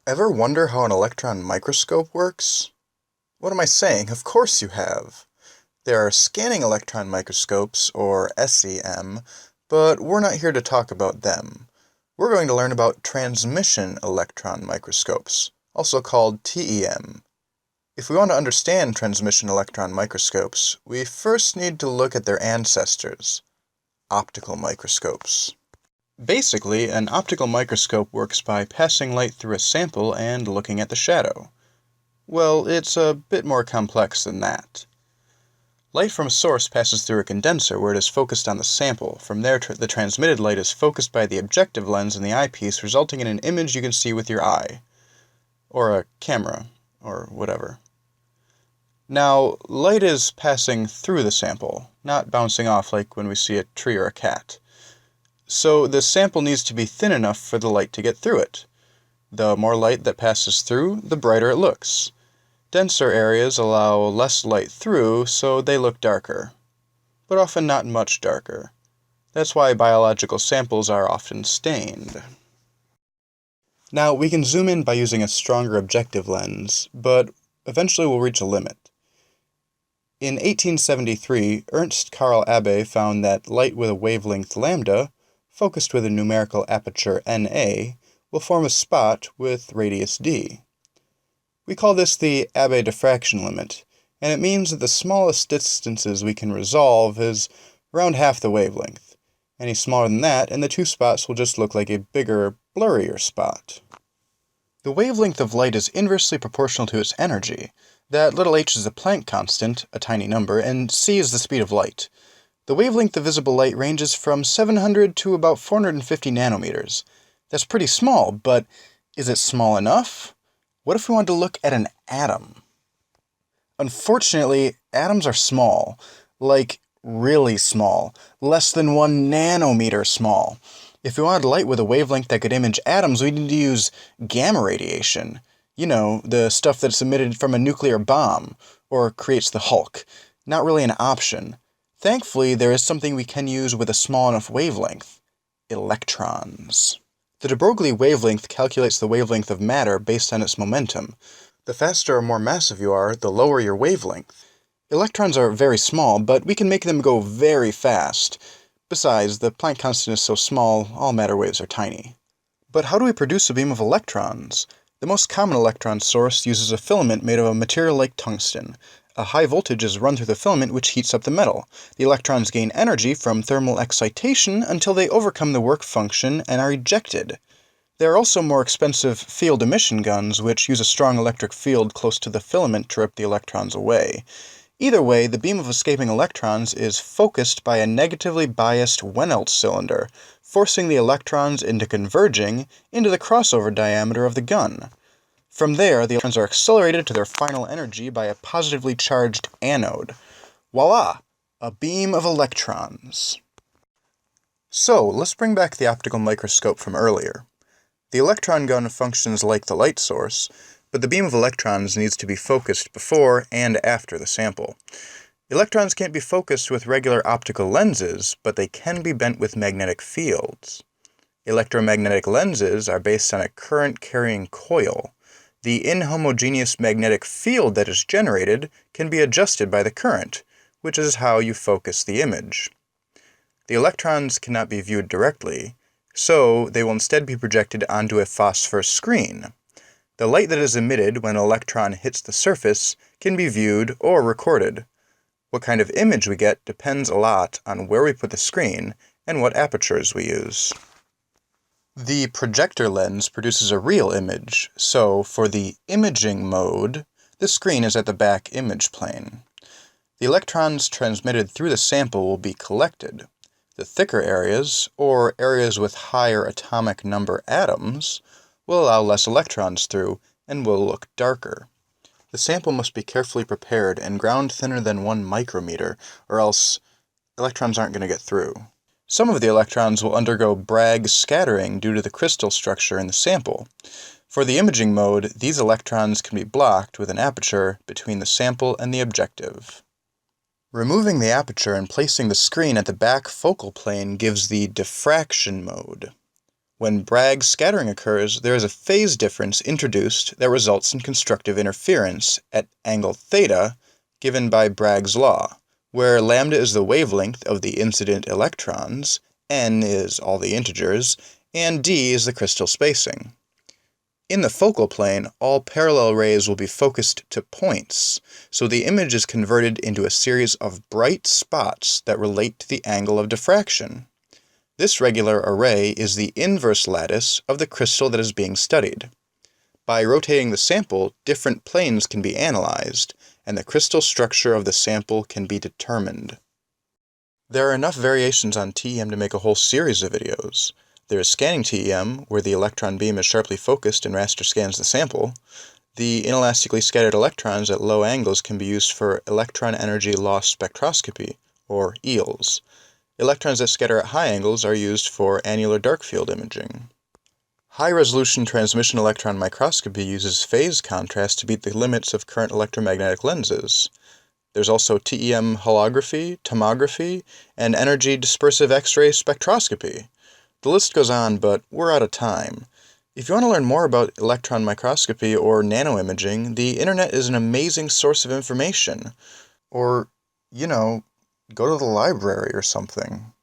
Ever wonder how an electron microscope works? What am I saying? Of course you have. There are scanning electron microscopes, or SEM, but we're not here to talk about them. We're going to learn about transmission electron microscopes, also called TEM. If we want to understand transmission electron microscopes, we first need to look at their ancestors, optical microscopes. Basically, an optical microscope works by passing light through a sample and looking at the shadow. Well, it's a bit more complex than that. Light from a source passes through a condenser where it is focused on the sample. From there, the transmitted light is focused by the objective lens in the eyepiece, resulting in an image you can see with your eye. Or a camera, or whatever. Now, light is passing through the sample, not bouncing off like when we see a tree or a cat. So the sample needs to be thin enough for the light to get through it. The more light that passes through, the brighter it looks. Denser areas allow less light through, so they look darker, but often not much darker. That's why biological samples are often stained. Now, we can zoom in by using a stronger objective lens, but eventually we'll reach a limit. In 1873, Ernst Karl Abbe found that light with a wavelength lambda, focused with a numerical aperture Na, will form a spot with radius d. We call this the Abbe diffraction limit, and it means that the smallest distances we can resolve is around half the wavelength. Any smaller than that, and the two spots will just look like a bigger, blurrier spot. The wavelength of light is inversely proportional to its energy. That little h is a Planck constant, a tiny number, and c is the speed of light. The wavelength of visible light ranges from 700 to about 450 nanometers. That's pretty small, but is it small enough? What if we wanted to look at an atom? Unfortunately, atoms are small, like really small, less than 1 nanometer small. If we wanted light with a wavelength that could image atoms, we'd need to use gamma radiation. You know, the stuff that's emitted from a nuclear bomb, or creates the Hulk. Not really an option. Thankfully, there is something we can use with a small enough wavelength: electrons. The de Broglie wavelength calculates the wavelength of matter based on its momentum. The faster or more massive you are, the lower your wavelength. Electrons are very small, but we can make them go very fast. Besides, the Planck constant is so small, all matter waves are tiny. But how do we produce a beam of electrons? The most common electron source uses a filament made of a material like tungsten. A high voltage is run through the filament, which heats up the metal. The electrons gain energy from thermal excitation until they overcome the work function and are ejected. There are also more expensive field emission guns, which use a strong electric field close to the filament to rip the electrons away. Either way, the beam of escaping electrons is focused by a negatively biased Wenelt cylinder, forcing the electrons into converging into the crossover diameter of the gun. From there, the electrons are accelerated to their final energy by a positively charged anode. Voila! A beam of electrons. So, let's bring back the optical microscope from earlier. The electron gun functions like the light source, but the beam of electrons needs to be focused before and after the sample. Electrons can't be focused with regular optical lenses, but they can be bent with magnetic fields. Electromagnetic lenses are based on a current-carrying coil. The inhomogeneous magnetic field that is generated can be adjusted by the current, which is how you focus the image. The electrons cannot be viewed directly, so they will instead be projected onto a phosphor screen. The light that is emitted when an electron hits the surface can be viewed or recorded. What kind of image we get depends a lot on where we put the screen and what apertures we use. The projector lens produces a real image, so for the imaging mode, the screen is at the back image plane. The electrons transmitted through the sample will be collected. The thicker areas, or areas with higher atomic number atoms, will allow less electrons through and will look darker. The sample must be carefully prepared and ground thinner than 1 micrometer, or else electrons aren't going to get through. Some of the electrons will undergo Bragg scattering due to the crystal structure in the sample. For the imaging mode, these electrons can be blocked with an aperture between the sample and the objective. Removing the aperture and placing the screen at the back focal plane gives the diffraction mode. When Bragg scattering occurs, there is a phase difference introduced that results in constructive interference at angle theta, given by Bragg's law, where lambda is the wavelength of the incident electrons, n is all the integers, and d is the crystal spacing. In the focal plane, all parallel rays will be focused to points, so the image is converted into a series of bright spots that relate to the angle of diffraction. This regular array is the inverse lattice of the crystal that is being studied. By rotating the sample, different planes can be analyzed, and the crystal structure of the sample can be determined. There are enough variations on TEM to make a whole series of videos. There is scanning TEM, where the electron beam is sharply focused and raster scans the sample. The inelastically scattered electrons at low angles can be used for electron energy loss spectroscopy, or EELS. Electrons that scatter at high angles are used for annular dark field imaging. High-resolution transmission electron microscopy uses phase contrast to beat the limits of current electromagnetic lenses. There's also TEM holography, tomography, and energy dispersive X-ray spectroscopy. The list goes on, but we're out of time. If you want to learn more about electron microscopy or nanoimaging, the internet is an amazing source of information. Or, go to the library or something.